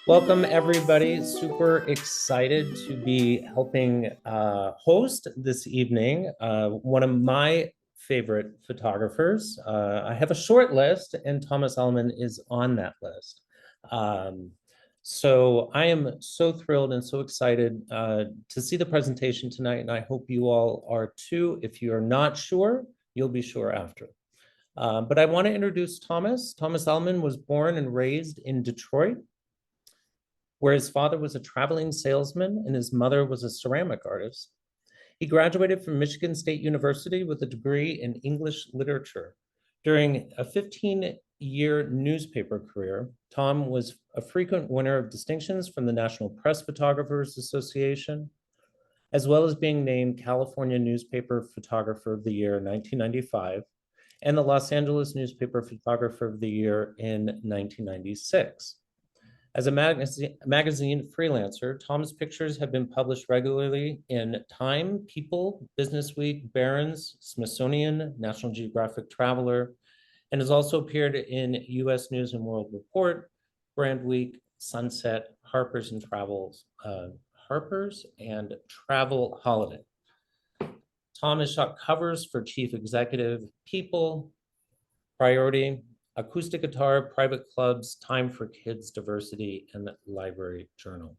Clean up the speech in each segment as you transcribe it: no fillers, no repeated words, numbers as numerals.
Welcome, everybody. Super excited to be helping host this evening one of my favorite photographers. I have a short list, and Thomas Alleman is on that list. So I am so thrilled and so excited to see the presentation tonight, and I hope you all are too. If you're not sure, you'll be sure after. But I want to introduce Thomas. Thomas Alleman was born and raised in Detroit, where his father was a traveling salesman and his mother was a ceramic artist. He graduated from Michigan State University with a degree in English literature. During a 15-year newspaper career, Tom was a frequent winner of distinctions from the National Press Photographers Association, as well as being named California Newspaper Photographer of the Year in 1995 and the Los Angeles Newspaper Photographer of the Year in 1996. As a magazine freelancer, Tom's pictures have been published regularly in Time, People, Business Week, Barron's, Smithsonian, National Geographic Traveler, and has also appeared in U.S. News and World Report, Brand Week, Sunset, Harper's and Travel Holiday. Tom has shot covers for Chief Executive, People, Priority, Acoustic Guitar, Private Clubs, Time for Kids, Diversity, and the Library Journal.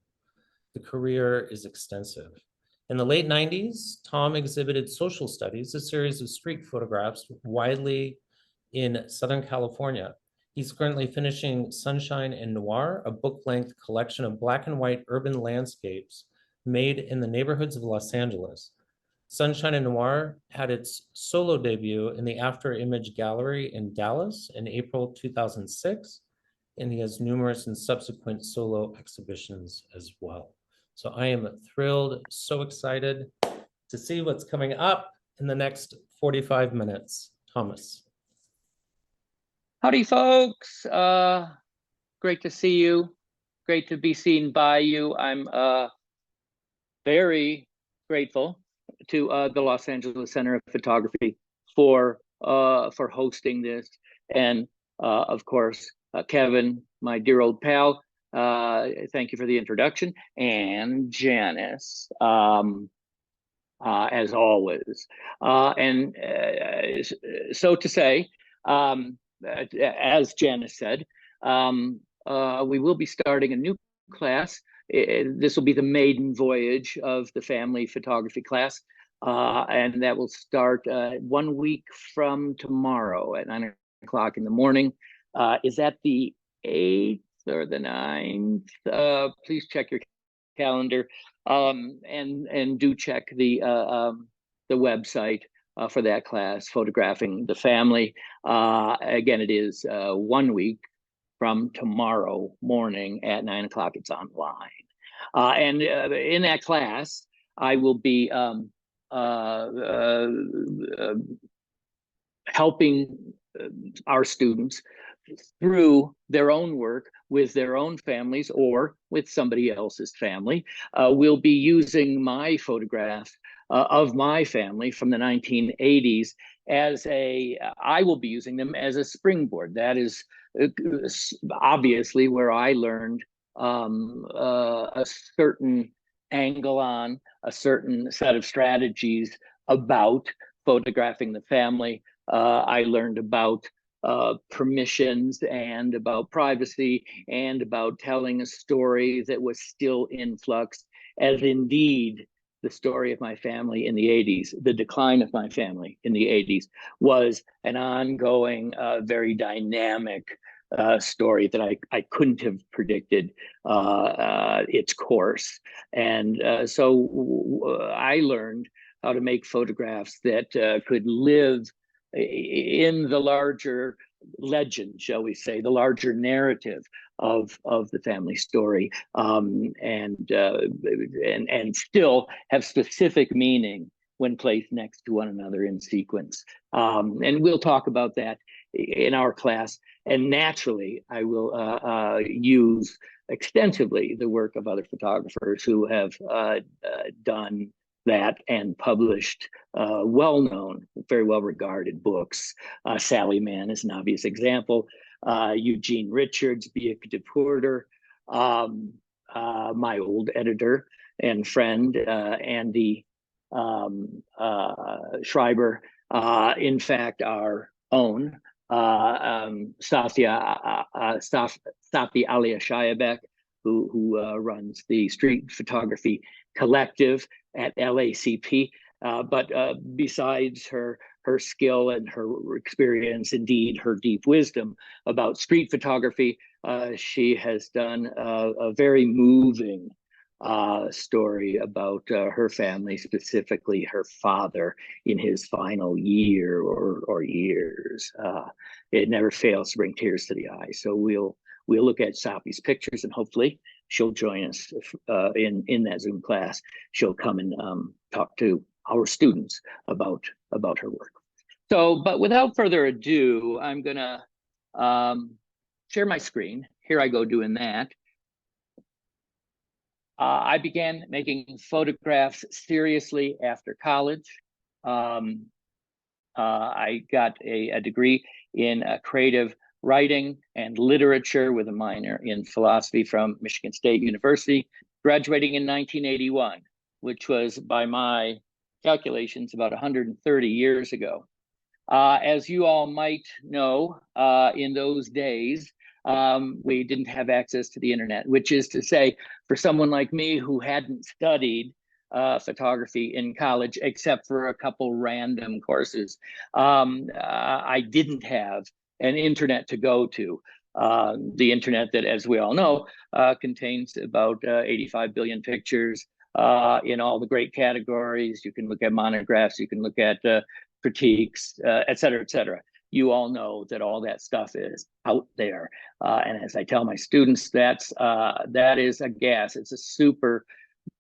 The career is extensive. In the late 90s, Tom exhibited Social Studies, a series of street photographs widely in Southern California. He's currently finishing Sunshine and Noir, a book-length collection of black and white urban landscapes made in the neighborhoods of Los Angeles. Sunshine and Noir had its solo debut in the After Image Gallery in Dallas in April 2006, and he has numerous and subsequent solo exhibitions as well. So I am thrilled, so excited to see what's coming up in the next 45 minutes. Thomas. Howdy, folks. Great to see you. Great to be seen by you. I'm very grateful to the Los Angeles Center of Photography for hosting this, and of course Kevin, my dear old pal. Thank you for the introduction, and Janice, as always. So to say, as Janice said, we will be starting a new class. This will be the maiden voyage of the family photography class, and that will start 1 week from tomorrow at 9 o'clock in the morning. Is that the 8th or the 9th? Please check your calendar, and do check the website for that class, Photographing the Family. Again, it is 1 week from tomorrow morning at 9 o'clock. It's online. And in that class, I will be helping our students through their own work with their own families or with somebody else's family. We'll be using my photographs of my family from the 1980s I will be using them as a springboard. That is obviously where I learned a certain angle on a certain set of strategies about photographing the family. I learned about permissions and about privacy and about telling a story that was still in flux, as indeed the story of my family in the 80s, the decline of my family in the 80s, was an ongoing, very dynamic story that I couldn't have predicted its course. And so I learned how to make photographs that could live in the larger legend, shall we say, the larger narrative of the family story, and still have specific meaning when placed next to one another in sequence. And we'll talk about that in our class. And naturally, I will use extensively the work of other photographers who have done that and published well-known, very well-regarded books. Sally Mann is an obvious example. Eugene Richards, Bianca Porter, my old editor and friend, Andy Schreiber, in fact, our own Safi Alia Shayabek, who runs the Street Photography Collective at LACP. But besides her skill and her experience, indeed her deep wisdom about street photography, she has done a very moving story about her family, specifically her father in his final year or years. It never fails to bring tears to the eye. So we'll look at Safi's pictures, and hopefully she'll join us in that Zoom class. She'll come and talk to our students about her work. So, but without further ado, I'm gonna share my screen. Here I go doing that. I began making photographs seriously after college. I got a degree in creative writing and literature with a minor in philosophy from Michigan State University, graduating in 1981, which was, by my calculations, about 130 years ago. As you all might know, in those days, we didn't have access to the internet, which is to say, for someone like me who hadn't studied photography in college, except for a couple random courses, I didn't have an internet to go to. The internet that, as we all know, contains about 85 billion pictures in all the great categories. You can look at monographs, you can look at critiques, et cetera, et cetera. You all know that all that stuff is out there. And as I tell my students, that is a gas. It's a super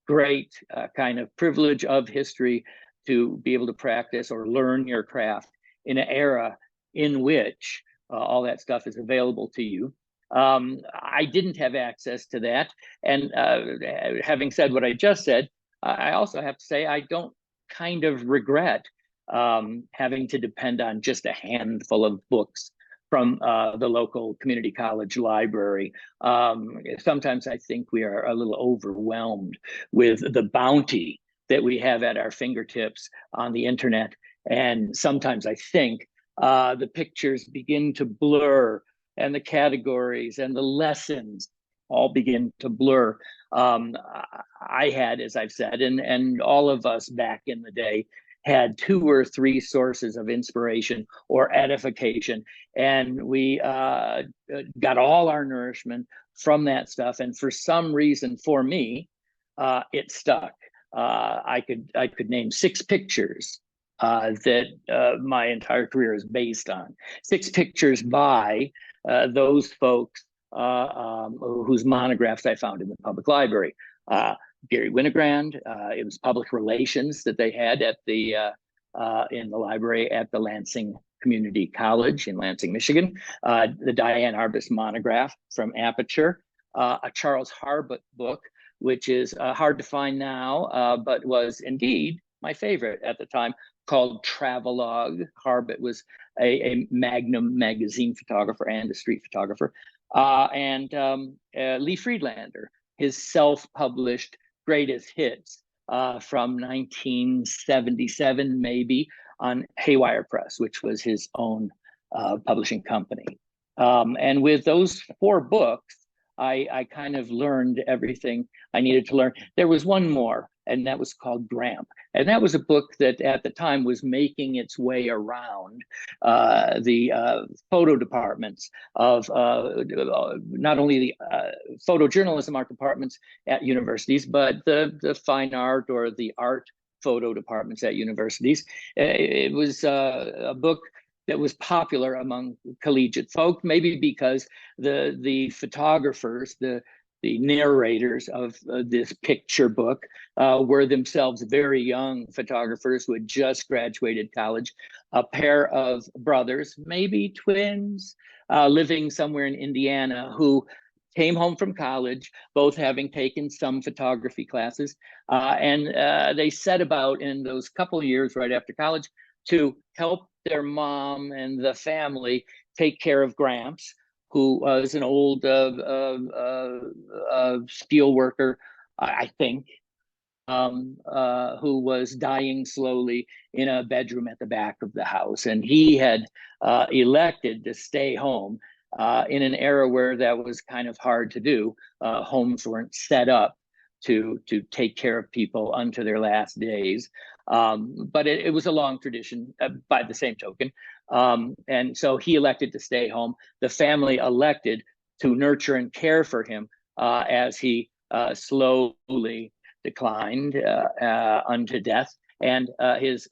great kind of privilege of history to be able to practice or learn your craft in an era in which all that stuff is available to you. I didn't have access to that. And having said what I just said, I also have to say I don't kind of regret having to depend on just a handful of books from the local community college library. Sometimes I think we are a little overwhelmed with the bounty that we have at our fingertips on the internet. And sometimes I think the pictures begin to blur, and the categories and the lessons all begin to blur. I had, as I've said, and all of us back in the day, had 2 or 3 sources of inspiration or edification, and we got all our nourishment from that stuff. And for some reason, for me, it stuck. I could name 6 pictures that my entire career is based on. 6 pictures by those folks whose monographs I found in the public library. Gary Winogrand, it was public relations that they had at the in the library at the Lansing Community College in Lansing, Michigan. The Diane Arbus monograph from Aperture, a Charles Harbut book, which is hard to find now, but was indeed my favorite at the time, called Travelogue. Harbut was a Magnum magazine photographer and a street photographer. And Lee Friedlander, his self-published greatest hits from 1977, maybe, on Haywire Press, which was his own publishing company. And with those 4 books, I kind of learned everything I needed to learn. There was one more, and that was called Gramp. And that was a book that at the time was making its way around the photo departments of not only the photojournalism art departments at universities, but the fine art or the art photo departments at universities. It was a book that was popular among collegiate folk, maybe because the photographers, the narrators of this picture book were themselves very young photographers who had just graduated college, a pair of brothers, maybe twins, living somewhere in Indiana, who came home from college, both having taken some photography classes, and they set about in those couple of years right after college to help their mom and the family take care of Gramps, who was an old steel worker, I think, who was dying slowly in a bedroom at the back of the house. And he had elected to stay home in an era where that was kind of hard to do. Homes weren't set up to take care of people unto their last days. But it was a long tradition by the same token. And so he elected to stay home. The family elected to nurture and care for him as he slowly declined unto death. And his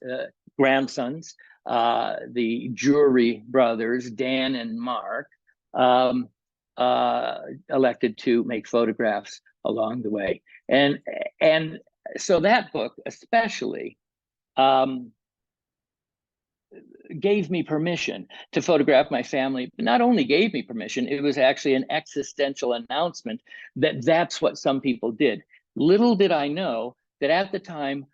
grandsons, the Jury brothers, Dan and Mark, elected to make photographs along the way. And so that book especially gave me permission to photograph my family. But not only gave me permission, it was actually an existential announcement that that's what some people did. Little did I know that at the time,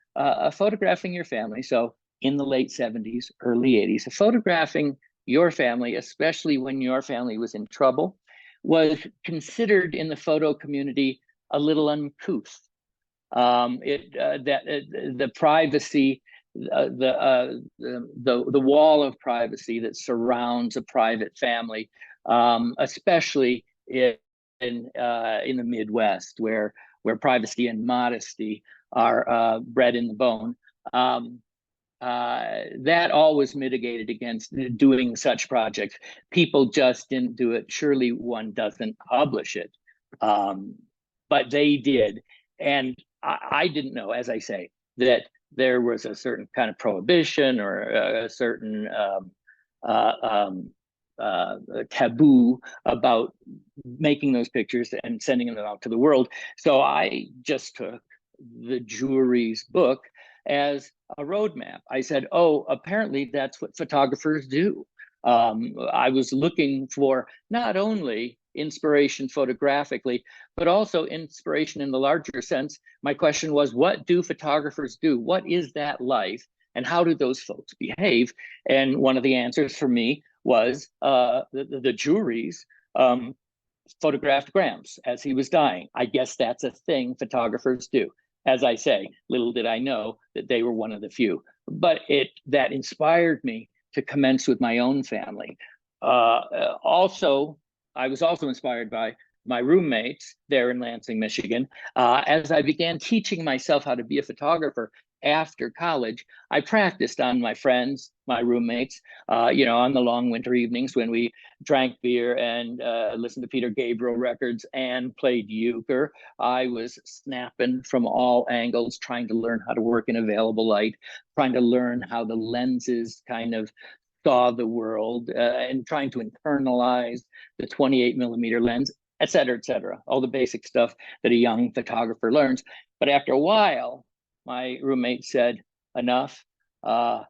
photographing your family, so in the late 70s, early 80s, photographing your family, especially when your family was in trouble, was considered in the photo community a little uncouth. The privacy, the wall of privacy that surrounds a private family, especially in the Midwest, where privacy and modesty are bred in the bone, that always mitigated against doing such projects. People just didn't do it. Surely one doesn't publish it, but they did. And I didn't know, as I say, that there was a certain kind of prohibition or a certain taboo about making those pictures and sending them out to the world. So I just took the Jury's book as a roadmap. I said, oh, apparently that's what photographers do. I was looking for not only inspiration photographically, but also inspiration in the larger sense. My question was, what do photographers do? What is that life? And how do those folks behave? And one of the answers for me was the Jury's photographed Gramps as he was dying. I guess that's a thing photographers do. As I say, little did I know that they were one of the few. But that inspired me to commence with my own family. I was also inspired by my roommates there in Lansing, Michigan. As I began teaching myself how to be a photographer after college, I practiced on my friends, my roommates, on the long winter evenings when we drank beer and listened to Peter Gabriel records and played euchre. I was snapping from all angles, trying to learn how to work in available light, trying to learn how the lenses kind of saw the world, and trying to internalize the 28 millimeter lens, et cetera, all the basic stuff that a young photographer learns. But after a while, my roommate said, enough, don't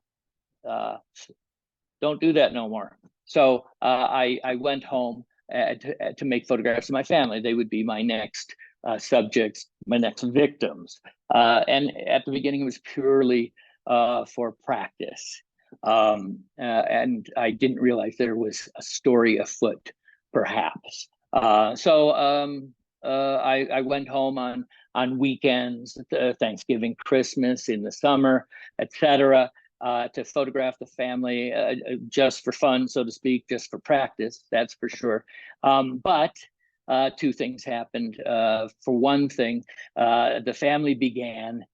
do that no more. So I went home to make photographs of my family. They would be my next subjects, my next victims. And at the beginning, it was purely for practice. And I didn't realize there was a story afoot, perhaps. So I went home on weekends, Thanksgiving, Christmas, in the summer, etc., to photograph the family just for fun, so to speak, just for practice, that's for sure. But two things happened. For one thing, the family began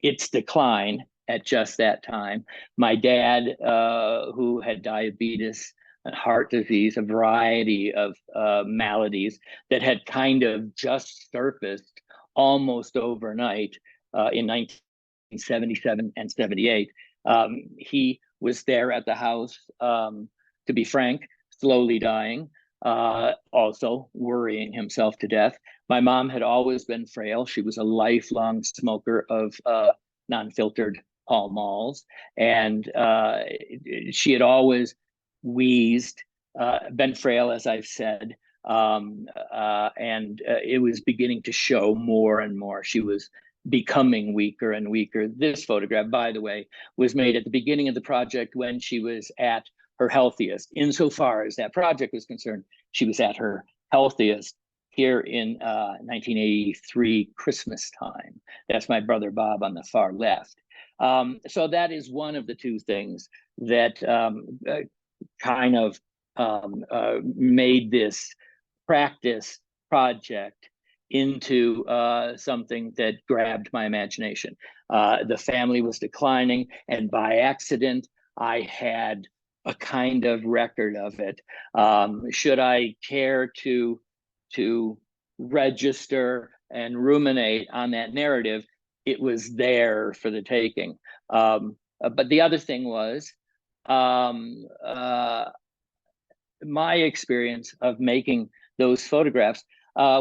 its decline at just that time. My dad, who had diabetes, heart disease, a variety of maladies that had kind of just surfaced almost overnight in 1977 and 78. He was there at the house, to be frank, slowly dying, also worrying himself to death. My mom had always been frail. She was a lifelong smoker of non-filtered Pall Malls, and she had always wheezed, been frail, as I've said, and it was beginning to show more and more. She was becoming weaker and weaker. This photograph, by the way, was made at the beginning of the project when she was at her healthiest. Insofar as that project was concerned, she was at her healthiest here in 1983 Christmas time. That's my brother Bob on the far left. So that is one of the two things that kind of made this practice project into something that grabbed my imagination. The family was declining, and by accident, I had a kind of record of it. Should I care to register and ruminate on that narrative, it was there for the taking. But the other thing was my experience of making those photographs,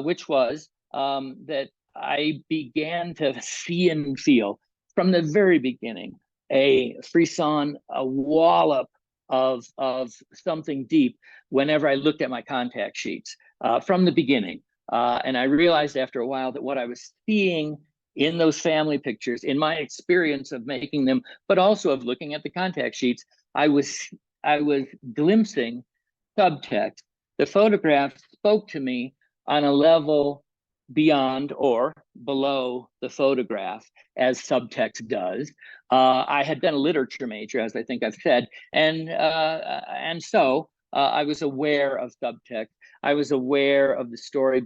which was that I began to see and feel from the very beginning a frisson, a wallop of something deep whenever I looked at my contact sheets from the beginning. And I realized after a while that what I was seeing in those family pictures, in my experience of making them, but also of looking at the contact sheets, I was glimpsing subtext. The photograph spoke to me on a level beyond or below the photograph, as subtext does. I had been a literature major, as I think I've said, and so I was aware of subtext. I was aware of the story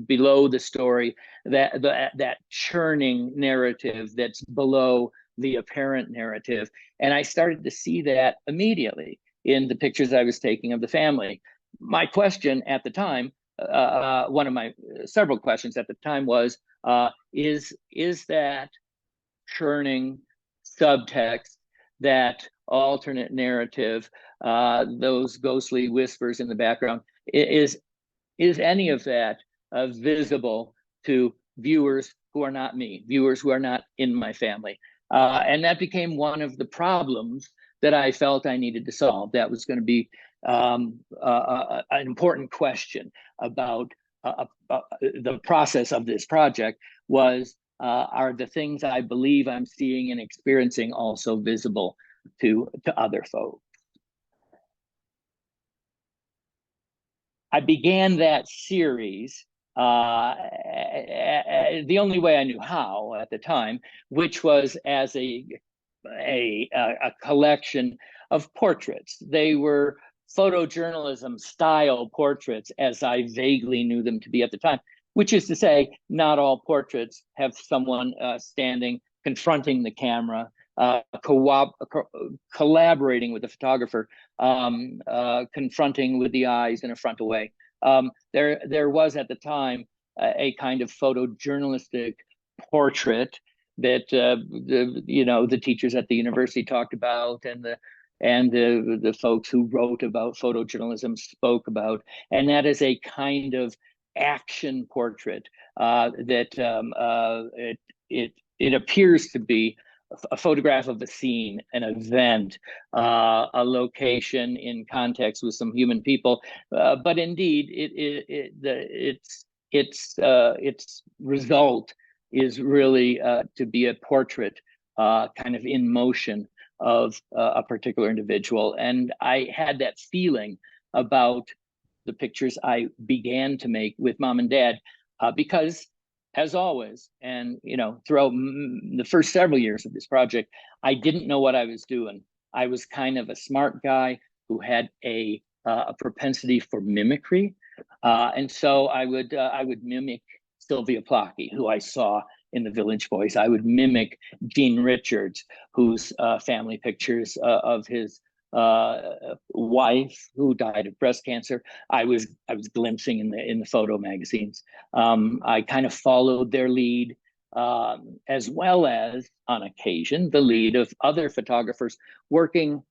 below the story, that churning narrative that's below the apparent narrative, and I started to see that immediately in the pictures I was taking of the family. My question at the time, one of my several questions at the time was, is that churning subtext, that alternate narrative, those ghostly whispers in the background, is any of that visible to viewers who are not me, viewers who are not in my family? And that became one of the problems that I felt I needed to solve. That was going to be an important question about the process of this project was, are the things I believe I'm seeing and experiencing also visible to other folks? I began that series the only way I knew how at the time, which was as a collection of portraits. They were photojournalism style portraits, as I vaguely knew them to be at the time, which is to say, not all portraits have someone standing, confronting the camera, collaborating with the photographer, confronting with the eyes in a frontal way. There was at the time a kind of photojournalistic portrait that the teachers at the university talked about, and the folks who wrote about photojournalism spoke about, and that is a kind of action portrait that it appears to be a photograph of a scene, an event, a location in context with some human people, but indeed its result is really to be a portrait kind of in motion of a particular individual. And I had that feeling about the pictures I began to make with Mom and Dad, because as always, and throughout the first several years of this project, I didn't know what I was doing. I was kind of a smart guy who had a propensity for mimicry, and so I would mimic Sylvia Plocke, who I saw in The Village Voice. I would mimic Gene Richards, whose family pictures of his wife who died of breast cancer I was glimpsing in the photo magazines. I kind of followed their lead, as well as on occasion the lead of other photographers working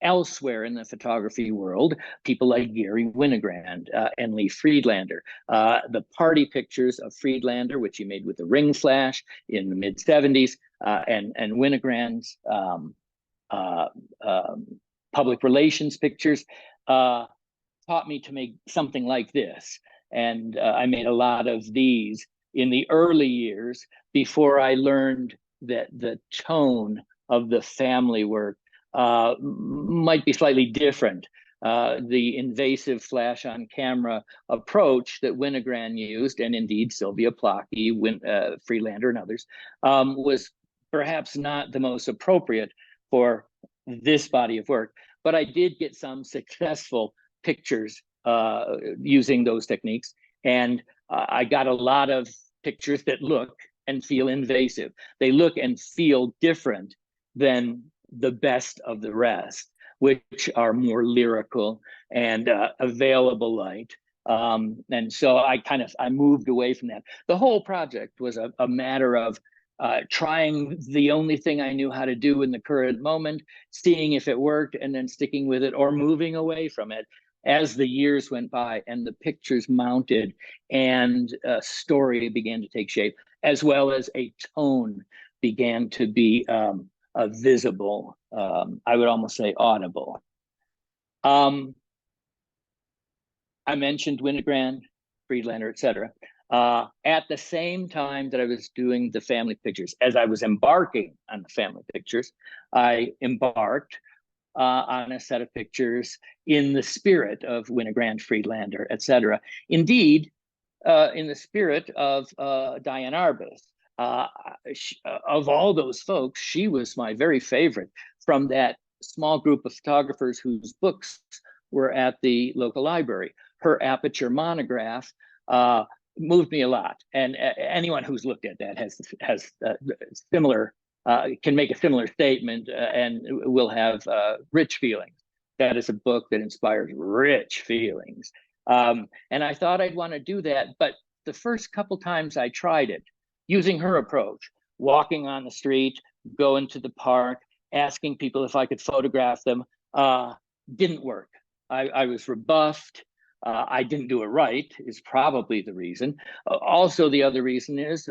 elsewhere in the photography world, people like Gary Winogrand and Lee Friedlander. The party pictures of Friedlander, which he made with the ring flash in the mid-70s, and Winogrand's public relations pictures taught me to make something like this. And I made a lot of these in the early years before I learned that the tone of the family work might be slightly different. The invasive flash on camera approach that Winogrand used, and indeed Sylvia Plocke, Friedlander, and others, was perhaps not the most appropriate for this body of work. But I did get some successful pictures using those techniques, and I got a lot of pictures that look and feel invasive. They look and feel different than the best of the rest, which are more lyrical and available light. And so I moved away from that. The whole project was a matter of trying the only thing I knew how to do in the current moment, seeing if it worked, and then sticking with it or moving away from it as the years went by and the pictures mounted and a story began to take shape, as well as a tone began to be visible. I would almost say audible. I mentioned Winogrand, Friedlander, etc. At the same time that I was doing the family pictures, as I was embarking on the family pictures, I embarked on a set of pictures in the spirit of Winogrand, Friedlander, etc. Indeed, in the spirit of Diane Arbus. Of all those folks, she was my very favorite from that small group of photographers whose books were at the local library. Her aperture monograph moved me a lot, and anyone who's looked at that has similar can make a similar statement and will have rich feelings. That is a book that inspires rich feelings. And I thought I'd want to do that, but the first couple times I tried it, using her approach, walking on the street, going to the park, asking people if I could photograph them, didn't work. I was rebuffed. I didn't do it right, is probably the reason. Also, the other reason is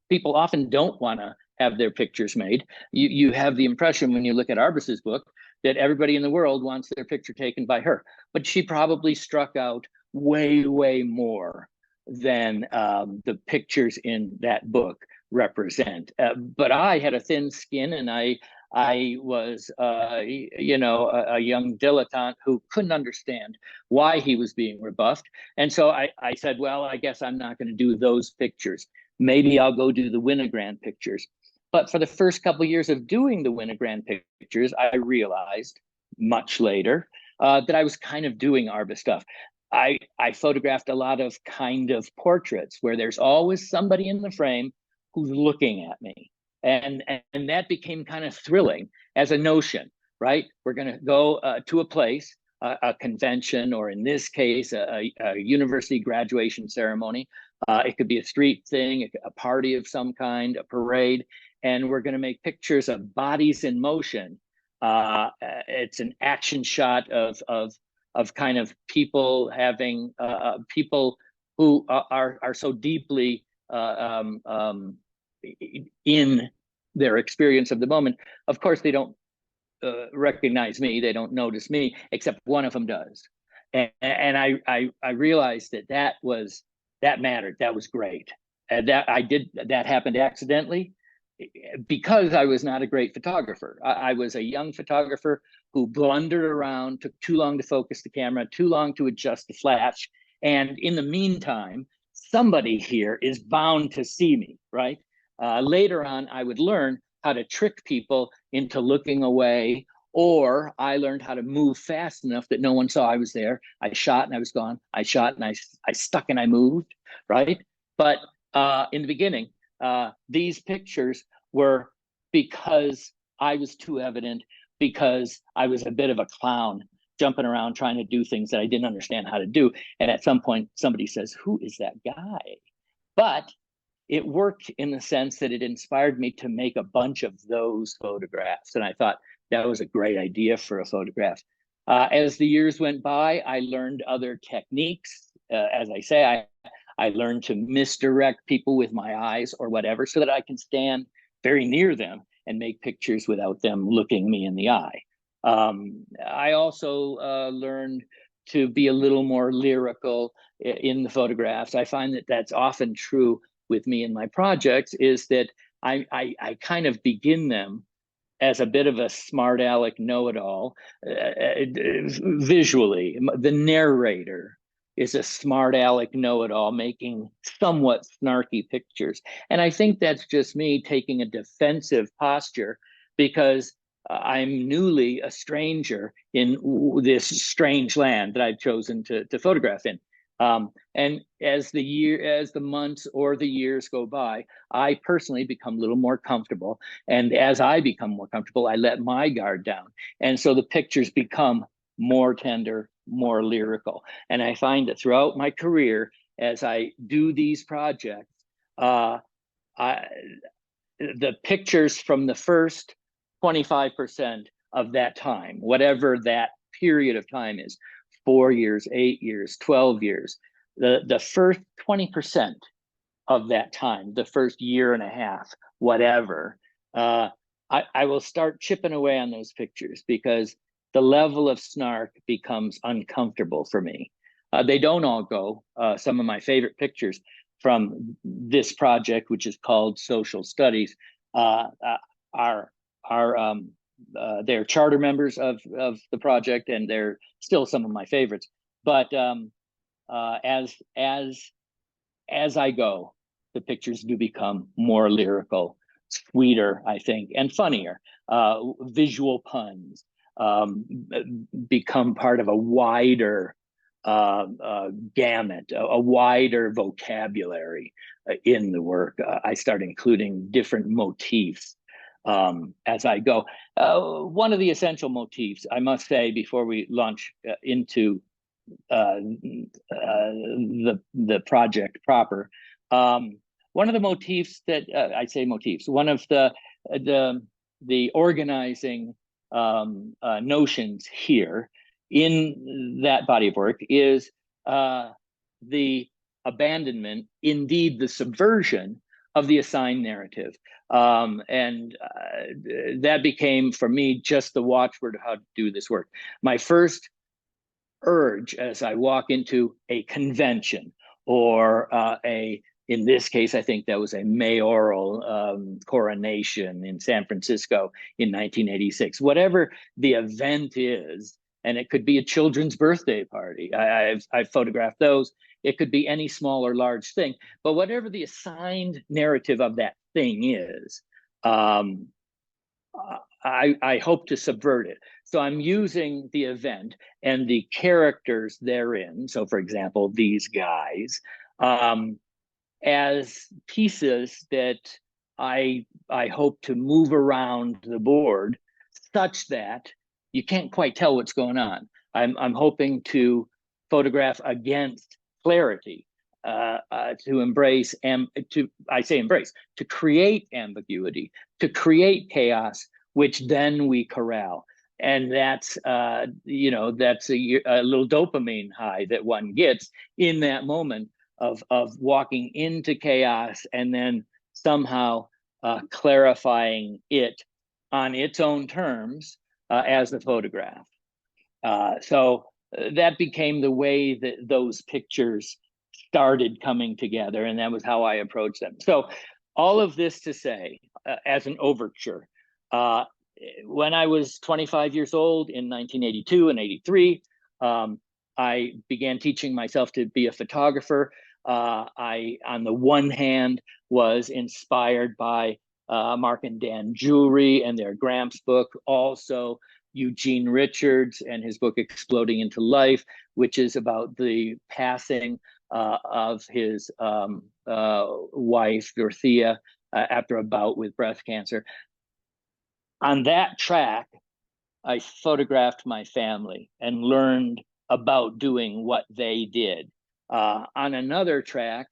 people often don't want to have their pictures made. You have the impression when you look at Arbus's book that everybody in the world wants their picture taken by her, but she probably struck out way, way more than the pictures in that book represent. But I had a thin skin, and I was, a young dilettante who couldn't understand why he was being rebuffed. And so I said, well, I guess I'm not going to do those pictures. Maybe I'll go do the Winogrand pictures. But for the first couple of years of doing the Winogrand pictures, I realized much later that I was kind of doing Arbus stuff. I photographed a lot of kind of portraits where there's always somebody in the frame who's looking at me. And that became kind of thrilling as a notion, right? We're going to go to a place, a convention, or in this case, a university graduation ceremony. It could be a street thing, a party of some kind, a parade, and we're going to make pictures of bodies in motion. It's an action shot of kind of people having people who are so deeply in their experience of the moment. Of course, they don't recognize me, they don't notice me, except one of them does. And I realized that mattered. That was great. And that happened accidentally because I was not a great photographer. I was a young photographer who blundered around, took too long to focus the camera, too long to adjust the flash. And in the meantime, somebody here is bound to see me, right? Later on, I would learn how to trick people into looking away, or I learned how to move fast enough that no one saw I was there. I shot and I was gone. I shot and I stuck and I moved, right? But in the beginning, these pictures were because I was too evident, because I was a bit of a clown jumping around trying to do things that I didn't understand how to do. And at some point, somebody says, who is that guy? But it worked in the sense that it inspired me to make a bunch of those photographs. And I thought that was a great idea for a photograph. As the years went by, I learned other techniques. As I say, I learned to misdirect people with my eyes or whatever so that I can stand very near them and make pictures without them looking me in the eye. I also learned to be a little more lyrical in the photographs. I find that that's often true with me in my projects, is that I kind of begin them as a bit of a smart aleck know-it-all. Visually, the narrator is a smart aleck know-it-all making somewhat snarky pictures. And I think that's just me taking a defensive posture because I'm newly a stranger in this strange land that I've chosen to photograph in. And as the months or the years go by, I personally become a little more comfortable. And as I become more comfortable, I let my guard down. And so the pictures become more tender, more lyrical. And I find that throughout my career, as I do these projects, the pictures from the first 25% of that time, whatever that period of time is, 4 years, 8 years, 12 years, the first 20% of that time, the first year and a half, whatever, I will start chipping away on those pictures because the level of snark becomes uncomfortable for me. They don't all go. Some of my favorite pictures from this project, which is called Social Studies, are they're charter members of the project, and they're still some of my favorites. But as I go, the pictures do become more lyrical, sweeter, I think, and funnier. Visual puns become part of a wider gamut, a wider vocabulary in the work. I start including different motifs as I go. One of the essential motifs, I must say, before we launch into the project proper, one of the motifs that I say motifs, one of the organizing notions here in that body of work is the abandonment, indeed the subversion of the assigned narrative. And that became, for me, just the watchword of how to do this work. My first urge as I walk into a convention or in this case, I think that was a mayoral coronation in San Francisco in 1986. Whatever the event is, and it could be a children's birthday party. I've photographed those. It could be any small or large thing. But whatever the assigned narrative of that thing is, I hope to subvert it. So I'm using the event and the characters therein. So, for example, these guys, as pieces that I hope to move around the board such that you can't quite tell what's going on. I'm hoping to photograph against clarity, to embrace and to create ambiguity, to create chaos, which then we corral. And that's that's a little dopamine high that one gets in that moment of walking into chaos and then somehow clarifying it on its own terms as the photograph. So that became the way that those pictures started coming together, and that was how I approached them. So all of this to say, as an overture, when I was 25 years old in 1982 and 83, I began teaching myself to be a photographer. I, on the one hand, was inspired by Mark and Dan Jury and their Gramps book, also Eugene Richards and his book Exploding into Life, which is about the passing of his wife, Dorothea, after a bout with breast cancer. On that track, I photographed my family and learned about doing what they did. On another track,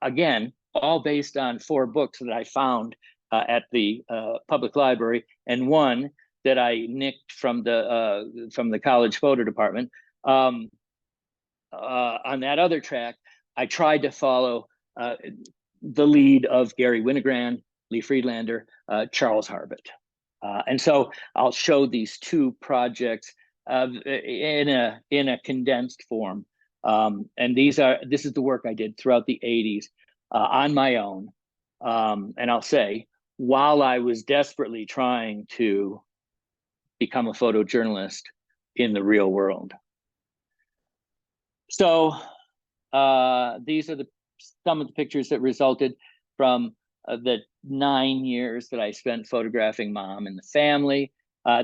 again, all based on 4 books that I found at the public library, and one that I nicked from the college photo department. On that other track, I tried to follow the lead of Gary Winogrand, Lee Friedlander, Charles Harbut. And so I'll show these 2 projects in a condensed form. And this is the work I did throughout the 80s on my own. And I'll say, while I was desperately trying to become a photojournalist in the real world. So these are some of the pictures that resulted from the 9 years that I spent photographing Mom and the family.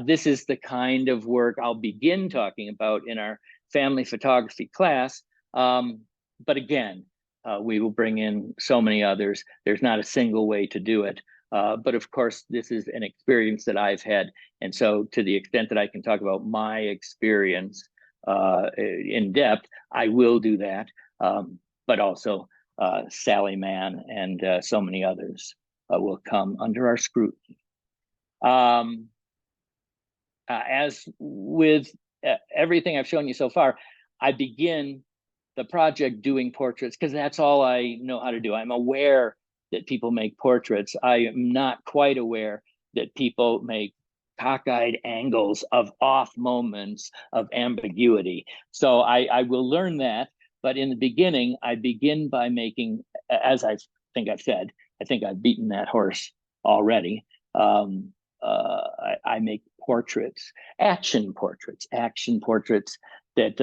This is the kind of work I'll begin talking about in our family photography class. But again, we will bring in so many others. There's not a single way to do it. But of course, this is an experience that I've had. And so to the extent that I can talk about my experience in depth, I will do that. But also Sally Mann and so many others will come under our scrutiny. As with everything I've shown you so far, I begin the project doing portraits because that's all I know how to do. I'm aware that people make portraits. I am not quite aware that people make cockeyed angles of off moments of ambiguity. So I will learn that. But in the beginning, I begin by making, as I think I've said, I think I've beaten that horse already. I make portraits, action portraits that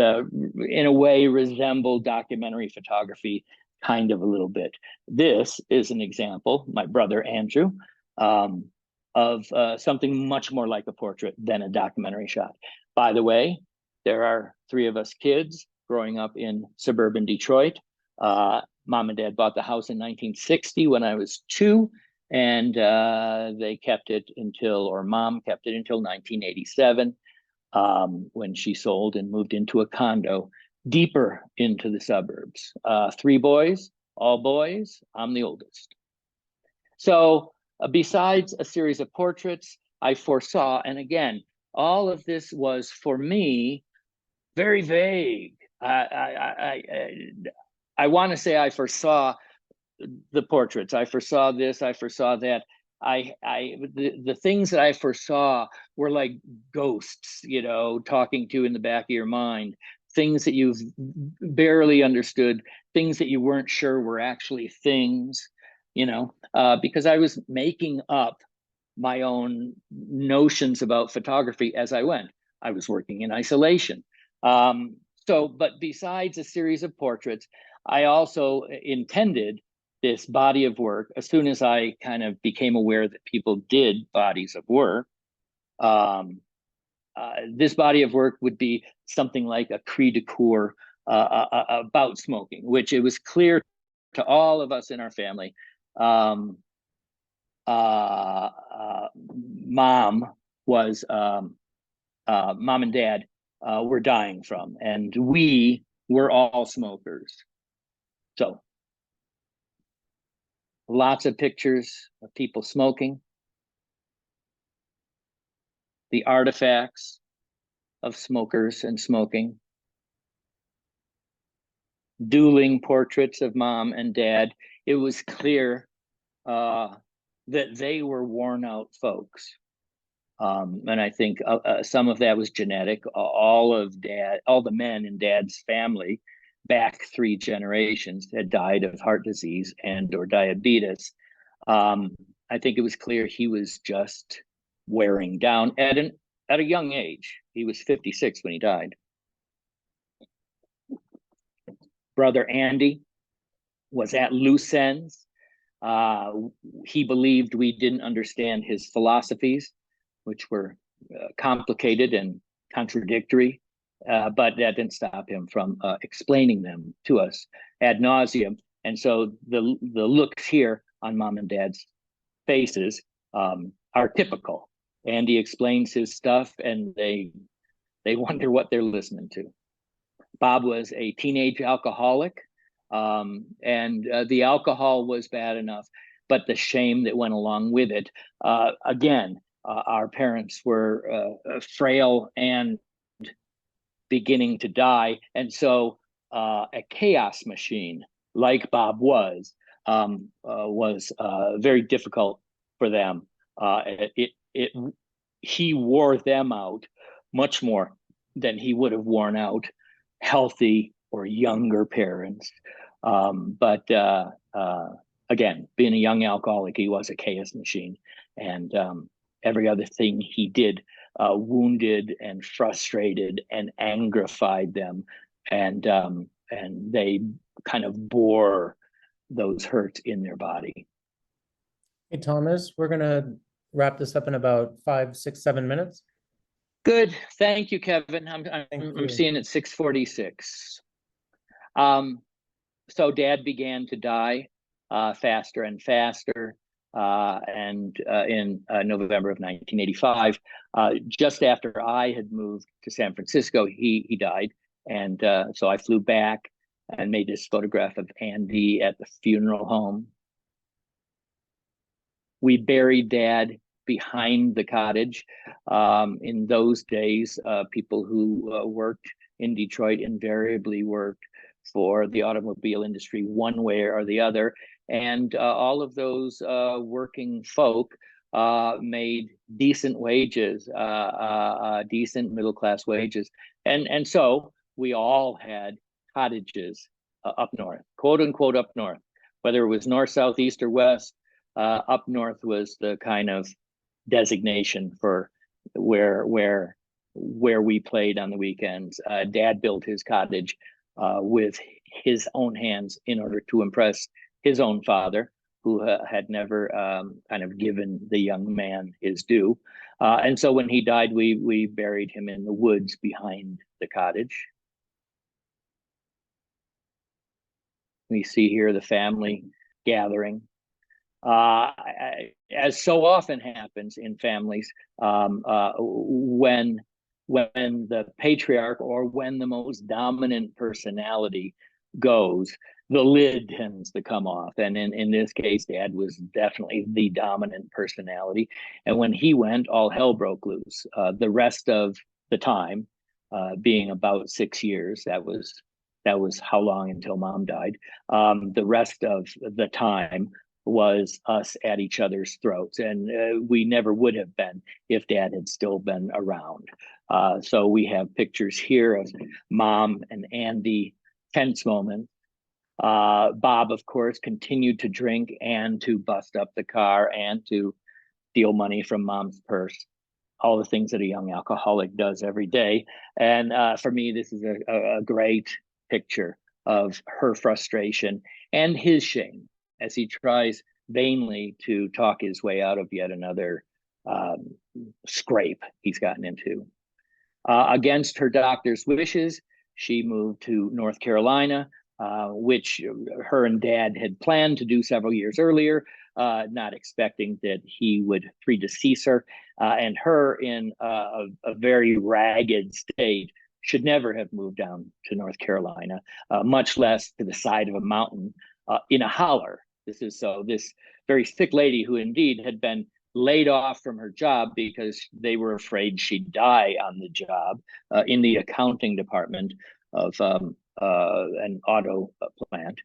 in a way resemble documentary photography kind of a little bit. This is an example, my brother Andrew, of something much more like a portrait than a documentary shot. By the way, there are 3 of us kids growing up in suburban Detroit. Mom and Dad bought the house in 1960 when I was 2. And they kept it until, or Mom kept it until 1987, when she sold and moved into a condo deeper into the suburbs. 3 boys, all boys. I'm the oldest. So besides a series of portraits, I foresaw, and again, all of this was for me very vague. I want to say I foresaw the portraits. I foresaw this, I foresaw that. The things that I foresaw were like ghosts, you know, talking to in the back of your mind, things that you've barely understood, things that you weren't sure were actually things, you know, because I was making up my own notions about photography as I went. I was working in isolation. But besides a series of portraits, I also intended this body of work, as soon as I kind of became aware that people did bodies of work, this body of work would be something like a cri de coeur about smoking, which it was clear to all of us in our family. Mom and Dad were dying from, and we were all smokers. So lots of pictures of people smoking, the artifacts of smokers and smoking, dueling portraits of Mom and Dad. It was clear that they were worn out folks. And I think some of that was genetic. All the men in Dad's family back 3 generations had died of heart disease and or diabetes. I think it was clear he was just wearing down at a young age. He was 56 when he died. Brother Andy was at loose ends. He believed we didn't understand his philosophies, which were complicated and contradictory, but that didn't stop him from explaining them to us ad nauseum. And so the looks here on Mom and Dad's faces are typical. Andy explains his stuff, and they wonder what they're listening to. Bob was a teenage alcoholic, and the alcohol was bad enough, but the shame that went along with it. Again, our parents were frail and beginning to die, and so a chaos machine like Bob was very difficult for them. He wore them out much more than he would have worn out healthy or younger parents. But again, being a young alcoholic, he was a chaos machine. And every other thing he did wounded and frustrated and angrified them. And they kind of bore those hurts in their body. Hey, Thomas, we're gonna wrap this up in about 5, 6, 7 minutes. Good. Thank you, Kevin. I'm Thank you. seeing it 6:46. So Dad began to die faster and faster. And in November of 1985, just after I had moved to San Francisco, he died. And so I flew back and made this photograph of Andy at the funeral home. We buried Dad behind the cottage. In those days, people who worked in Detroit invariably worked for the automobile industry one way or the other. And all of those working folk made decent wages, decent middle-class wages. And so we all had cottages up north, quote unquote, up north, whether it was north, south, east, or west. Up north was the kind of designation for where we played on the weekends. Dad built his cottage with his own hands in order to impress his own father, who had never kind of given the young man his due. And so when he died, we buried him in the woods behind the cottage. We see here the family gathering. As so often happens in families, when the patriarch or when the most dominant personality goes, the lid tends to come off. And in this case, Dad was definitely the dominant personality. And when he went, all hell broke loose. The rest of the time, being about 6 years, that was how long until Mom died. The rest of the time was us at each other's throats, and we never would have been if Dad had still been around. So we have pictures here of Mom and Andy, tense moment. Bob, of course, continued to drink and to bust up the car and to steal money from Mom's purse. All the things that a young alcoholic does every day. And for me, this is a great picture of her frustration and his shame as he tries vainly to talk his way out of yet another scrape he's gotten into. Against her doctor's wishes, she moved to North Carolina, which her and Dad had planned to do several years earlier, not expecting that he would predecease her. And her, in a very ragged state, should never have moved down to North Carolina, much less to the side of a mountain in a holler. This very sick lady who indeed had been laid off from her job because they were afraid she'd die on the job in the accounting department of an auto plant.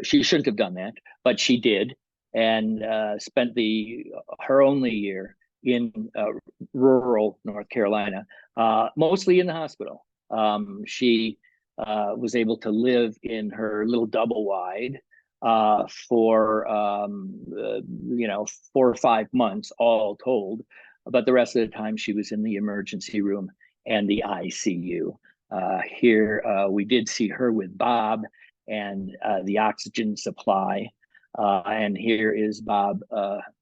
She shouldn't have done that, but she did, and spent her only year in rural North Carolina, mostly in the hospital. She was able to live in her little double wide for 4 or 5 months all told, but the rest of the time she was in the emergency room and the ICU. Here we did see her with Bob and the oxygen supply, and here is Bob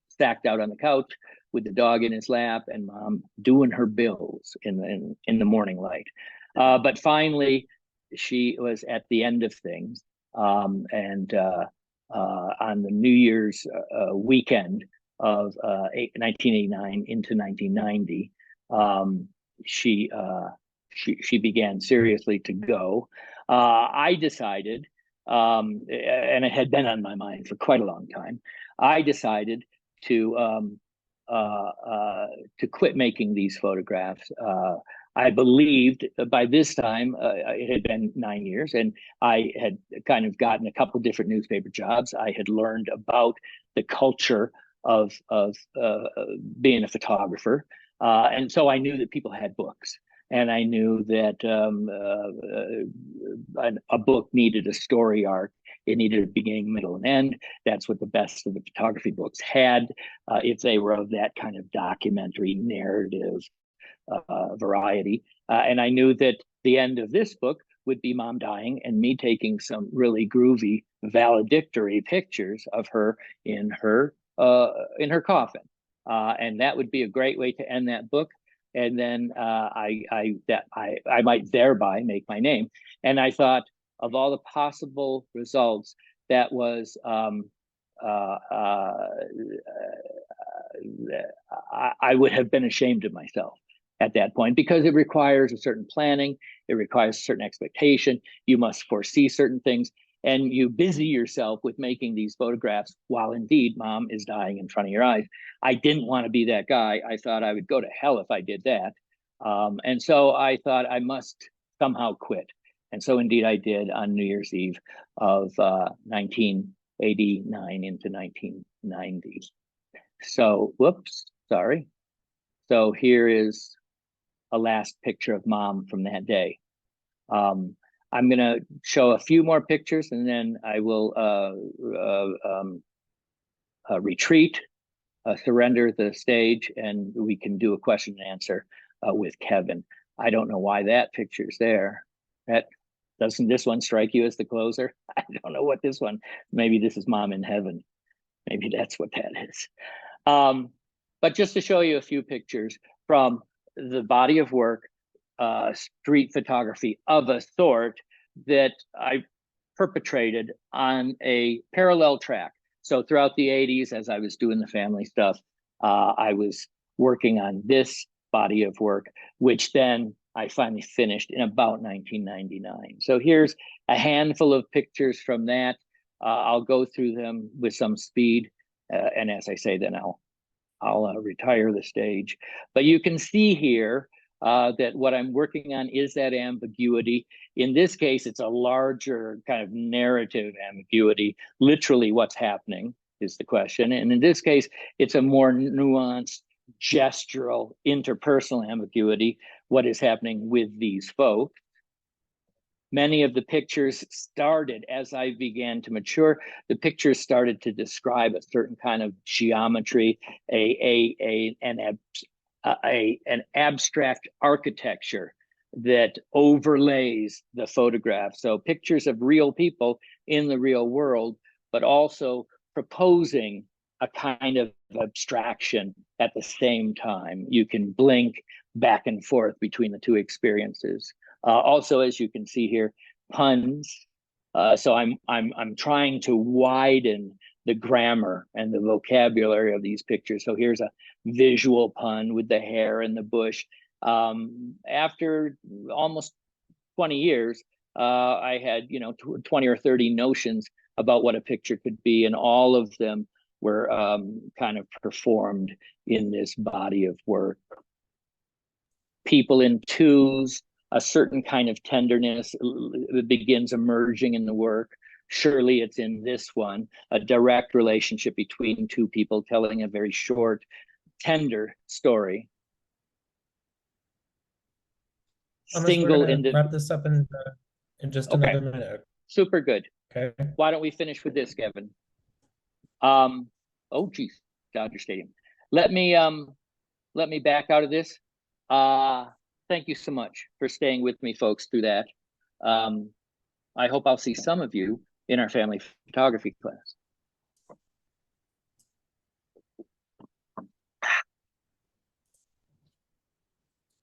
stacked out on the couch with the dog in his lap, and Mom doing her bills in the morning light. But finally, she was at the end of things, and on the New Year's weekend of 1989 into 1990, she began seriously to go. I decided, and it had been on my mind for quite a long time, I decided to quit making these photographs. I believed by this time it had been 9 years, and I had kind of gotten a couple different newspaper jobs. I had learned about the culture of being a photographer, and so I knew that people had books, and I knew that a book needed a story arc, It needed a beginning, middle, and end. That's what the best of the photography books had, if they were of that kind of documentary narrative variety. And I knew that the end of this book would be Mom dying and me taking some really groovy valedictory pictures of her in her coffin. And that would be a great way to end that book. And then I might thereby make my name. And I thought, of all the possible results, that was I would have been ashamed of myself at that point, because it requires a certain planning, it requires a certain expectation. You must foresee certain things, and you busy yourself with making these photographs while indeed Mom is dying in front of your eyes. I didn't want to be that guy. I thought I would go to hell if I did that. And so I thought I must somehow quit. And so indeed I did on New Year's Eve of 1989 into 1990. So, whoops, sorry. So here is a last picture of Mom from that day. I'm going to show a few more pictures, and then I will retreat, surrender the stage, and we can do a question and answer with Kevin. I don't know why that picture's there. Doesn't this one strike you as the closer? I don't know what this one, maybe this is Mom in heaven. Maybe that's what that is. But just to show you a few pictures from the body of work, street photography of a sort that I perpetrated on a parallel track. So throughout the 80s, as I was doing the family stuff, I was working on this body of work, which then I finally finished in about 1999. So here's a handful of pictures from that. I'll go through them with some speed. And as I say, then I'll retire the stage. But you can see here that what I'm working on is that ambiguity. In this case, it's a larger kind of narrative ambiguity. Literally, what's happening is the question. And in this case, it's a more nuanced, gestural, interpersonal ambiguity. What is happening with these folks? Many of the pictures started, as I began to mature, the pictures started to describe a certain kind of geometry, an abstract architecture that overlays the photograph. So pictures of real people in the real world, but also proposing a kind of abstraction at the same time. You can blink back and forth between the two experiences. Also, as you can see here, puns. So I'm trying to widen the grammar and the vocabulary of these pictures. So here's a visual pun with the hair and the bush. After almost 20 years, I had 20 or 30 notions about what a picture could be, and all of them were kind of performed in this body of work. People in twos, a certain kind of tenderness begins emerging in the work. Surely it's in this one, a direct relationship between two people telling a very short, tender story. Single wrap this up in just another minute. Super good. Okay. Why don't we finish with this, Kevin? Oh geez, Dodger Stadium. Let me back out of this. Thank you so much for staying with me, folks, through that. I hope I'll see some of you in our family photography class.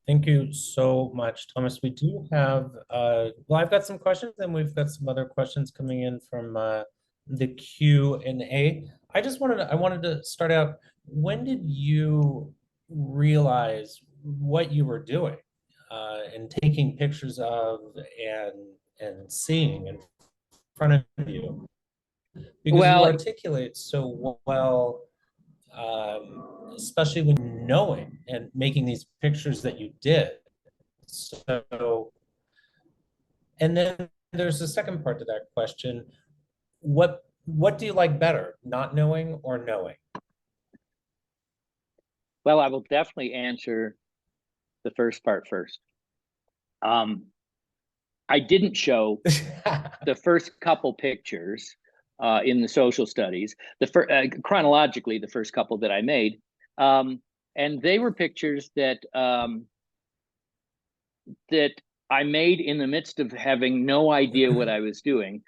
Thank you so much, Thomas. We do have, well, I've got some questions, and we've got some other questions coming in from the Q&A. I wanted to start out, when did you realize what you were doing and taking pictures of and seeing in front of you? Because you articulate so well, especially when knowing and making these pictures that you did. So, and then there's a second part to that question. What do you like better, not knowing or knowing? Well, I will definitely answer the first part first. I didn't show the first couple pictures in the social studies, chronologically, the first couple that I made. And they were pictures that that I made in the midst of having no idea what I was doing.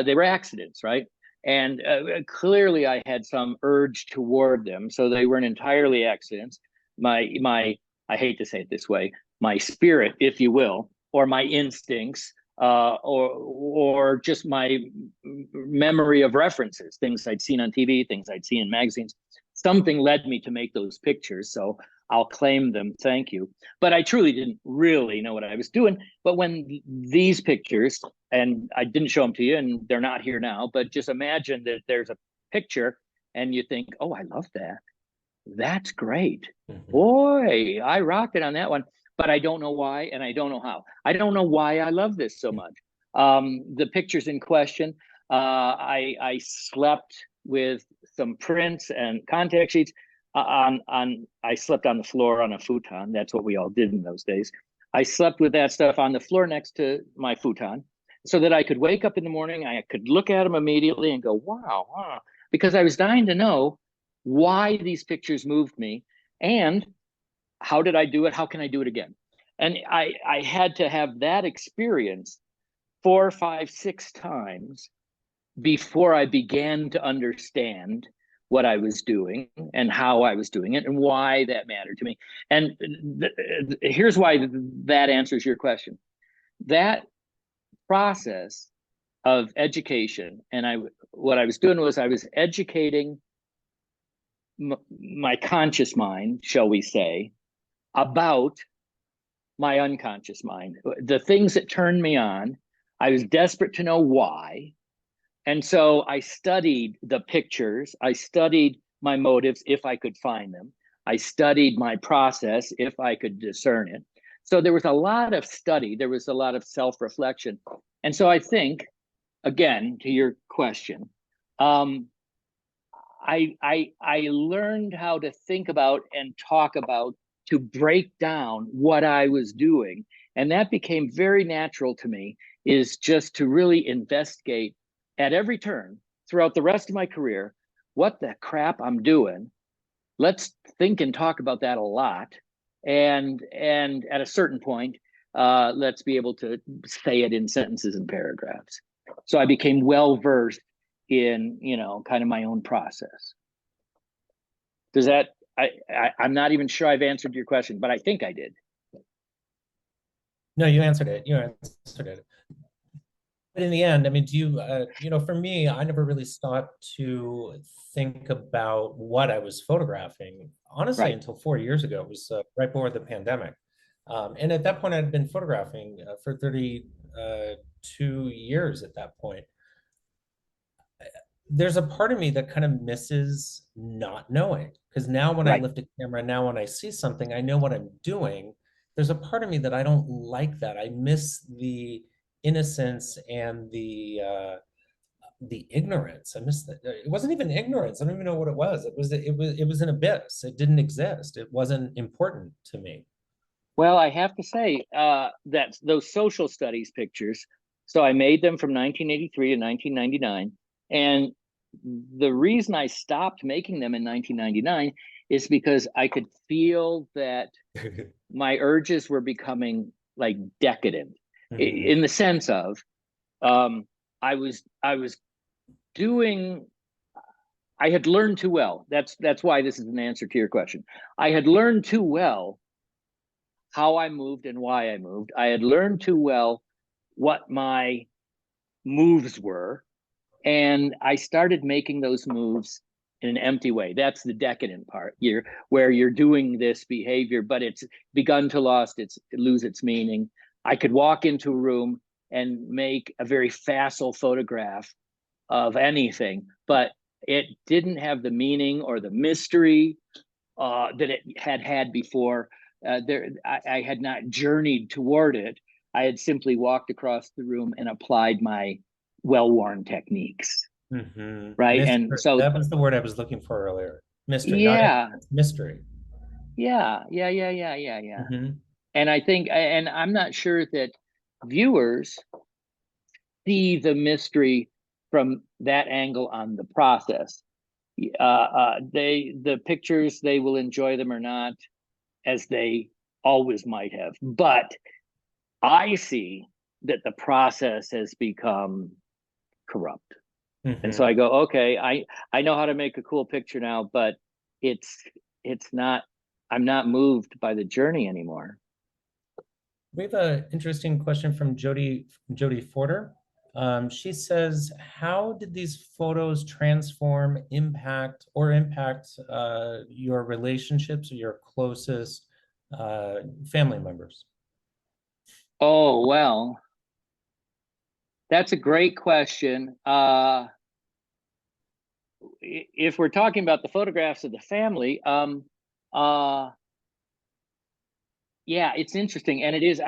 They were accidents, right? And clearly I had some urge toward them. So they weren't entirely accidents. I hate to say it this way, my spirit, if you will, or my instincts, or just my memory of references, things I'd seen on TV, things I'd seen in magazines. Something led me to make those pictures. So I'll claim them. Thank you. But I truly didn't really know what I was doing. But when these pictures, and I didn't show them to you, and they're not here now, but just imagine that there's a picture and you think, oh, I love that. That's great. Mhm. Boy, I rocked it on that one. But I don't know why, and I don't know how. I don't know why I love this so much. The pictures in question, I slept with some prints and contact sheets I slept on the floor on a futon. That's what we all did in those days. I slept with that stuff on the floor next to my futon so that I could wake up in the morning, I could look at them immediately and go, wow, because I was dying to know why these pictures moved me and how did I do it? How can I do it again? And I had to have that experience 4, 5, 6 times before I began to understand what I was doing and how I was doing it and why that mattered to me. And here's why that answers your question. That process of education, and what I was doing was I was educating my conscious mind, shall we say, about my unconscious mind, the things that turned me on. I was desperate to know why. And so I studied the pictures. I studied my motives if I could find them. I studied my process if I could discern it. So there was a lot of study. There was a lot of self-reflection. And so I think, again, to your question, I learned how to think about and talk about, to break down what I was doing. And that became very natural to me, is just to really investigate at every turn throughout the rest of my career, what the crap I'm doing. Let's think and talk about that a lot. And at a certain point, let's be able to say it in sentences and paragraphs. So I became well versed in, kind of my own process. Does that, I'm not even sure I've answered your question, but I think I did. No, you answered it. You answered it. But in the end, I mean, do you, for me, I never really stopped to think about what I was photographing, honestly, Right. until 4 years ago. It was right before the pandemic. And at that point, I'd been photographing for 32 years at that point. There's a part of me that kind of misses not knowing, because now when I Right. lift a camera, now when I see something, I know what I'm doing. There's a part of me that I don't like that. I miss the innocence and the ignorance. I miss that. It wasn't even ignorance. I don't even know what it was. It was an abyss. It didn't exist. It wasn't important to me. Well, I have to say that those social studies pictures, so I made them from 1983 to 1999. And the reason I stopped making them in 1999 is because I could feel that my urges were becoming like decadent, Mhm. in the sense of I was doing. I had learned too well. That's why this is an answer to your question. I had learned too well how I moved and why I moved. I had learned too well what my moves were, and I started making those moves in an empty way. That's the decadent part. Where you're doing this behavior, but it's begun to lose its meaning. I could walk into a room and make a very facile photograph of anything, but it didn't have the meaning or the mystery that it had before. I had not journeyed toward it. I had simply walked across the room and applied my well-worn techniques, right? And Mystery. so, That was the word I was looking for earlier. Mystery, not yeah, ignorance, mystery. yeah. Mhm. And I think, and I'm not sure that viewers see the mystery from that angle on the process. The pictures, they will enjoy them or not, as they always might have. But I see that the process has become corrupt. And so I go, okay, I know how to make a cool picture now, but it's not, I'm not moved by the journey anymore. We have an interesting question from Jody Forder. She says, how did these photos transform, impact your relationships or your closest family members? Oh, well, that's a great question. If we're talking about the photographs of the family, yeah, it's interesting, and it is.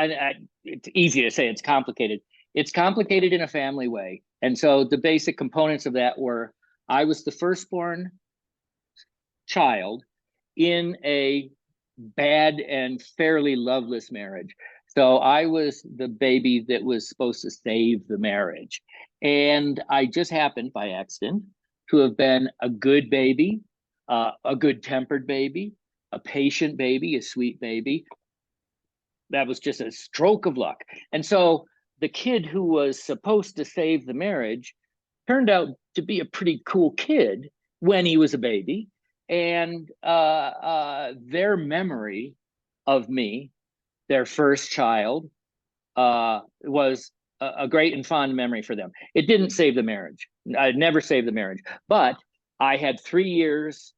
It's easy to say it's complicated. It's complicated in a family way, and so the basic components of that were: I was the firstborn child in a bad and fairly loveless marriage. So I was the baby that was supposed to save the marriage, and I just happened by accident to have been a good baby, a good-tempered baby, a patient baby, a sweet baby. That was just a stroke of luck. And so the kid who was supposed to save the marriage turned out to be a pretty cool kid when he was a baby. And their memory of me, their first child, was a great and fond memory for them. It didn't save the marriage. I never saved the marriage. But I had 3 years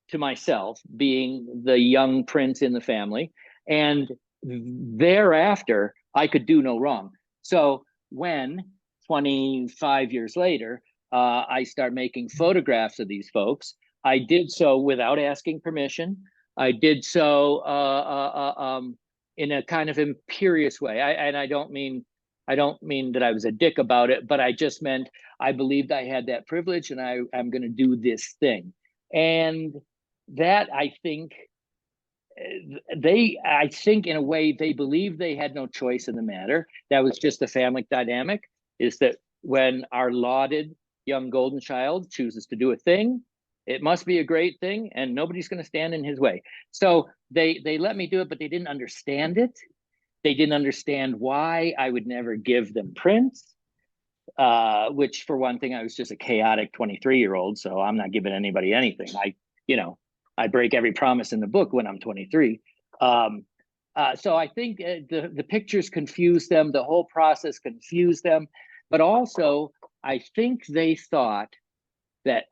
to myself, being the young prince in the family. And thereafter, I could do no wrong. So when 25 years later, I start making photographs of these folks, I did so without asking permission. I did so in a kind of imperious way. I don't mean that I was a dick about it, but I just meant I believed I had that privilege, and I'm going to do this thing. And that, I think in a way, they believed they had no choice in the matter. That was just the family dynamic, is that when our lauded young golden child chooses to do a thing, it must be a great thing, and nobody's going to stand in his way. So they let me do it, but they didn't understand it. They didn't understand why I would never give them prints, which, for one thing, I was just a chaotic 23-year-old, so I'm not giving anybody anything. I break every promise in the book when I'm 23. So I think the pictures confused them, the whole process confused them, but also I think they thought that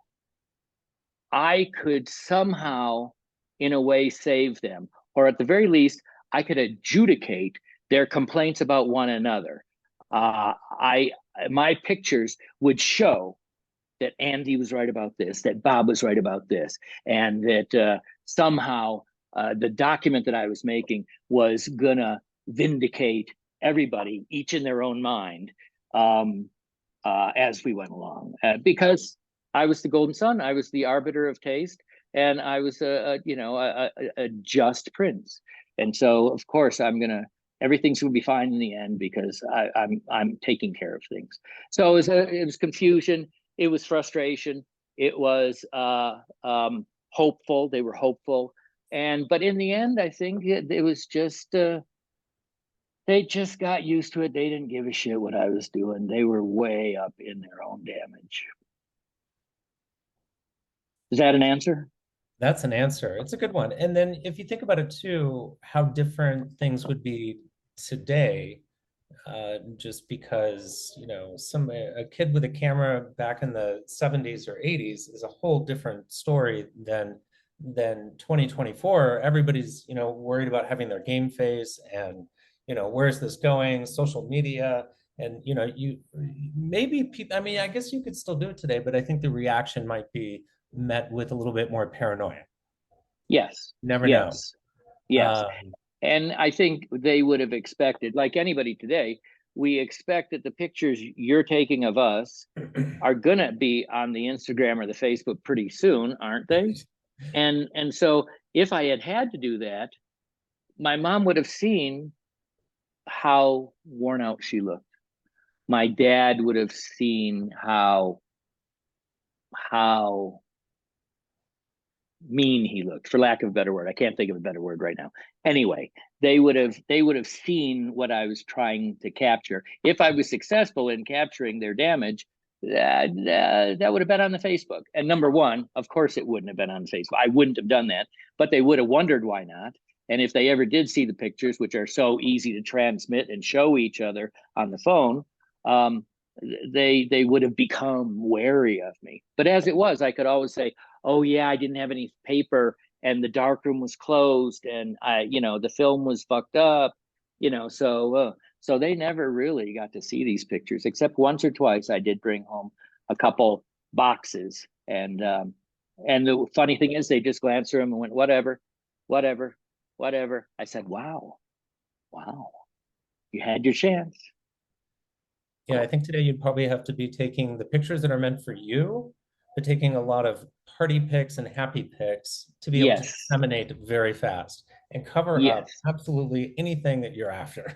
I could somehow, in a way, save them, or at the very least, I could adjudicate their complaints about one another. My pictures would show that Andy was right about this, that Bob was right about this, and that somehow the document that I was making was gonna vindicate everybody, each in their own mind, as we went along. Because I was the golden son, I was the arbiter of taste, and I was a just prince. And so, of course, everything's gonna be fine in the end, because I'm taking care of things. So it was confusion. It was frustration. It was hopeful. They were hopeful. But in the end, I think it was just, they just got used to it. They didn't give a shit what I was doing. They were way up in their own damage. Is that an answer? That's an answer. It's a good one. And then if you think about it too, how different things would be today, just because, a kid with a camera back in the 70s or 80s is a whole different story than 2024. Everybody's, worried about having their game face and, where's this going? Social media. And, you maybe people, I mean, I guess you could still do it today, but I think the reaction might be met with a little bit more paranoia. Yes. Never know. Yes. Yes. And I think they would have expected, like anybody today, we expect that the pictures you're taking of us are going to be on the Instagram or the Facebook pretty soon, aren't they? And so if I had to do that, my mom would have seen how worn out she looked. My dad would have seen how mean he looked, for lack of a better word. I can't think of a better word right now. Anyway, they would have seen what I was trying to capture. If I was successful in capturing their damage, that would have been on the Facebook. And number one, of course, it wouldn't have been on Facebook. I wouldn't have done that, but they would have wondered why not. And if they ever did see the pictures, which are so easy to transmit and show each other on the phone, they would have become wary of me. But as it was, I could always say, oh yeah, I didn't have any paper and the darkroom was closed and the film was fucked up, so they never really got to see these pictures, except once or twice I did bring home a couple boxes. And the funny thing is, they just glanced through them and went, whatever, whatever, whatever. I said, wow, you had your chance. Yeah, I think today you'd probably have to be taking the pictures that are meant for you, but taking a lot of party pics and happy pics to be able to Yes, disseminate very fast and cover up yes, absolutely anything that you're after.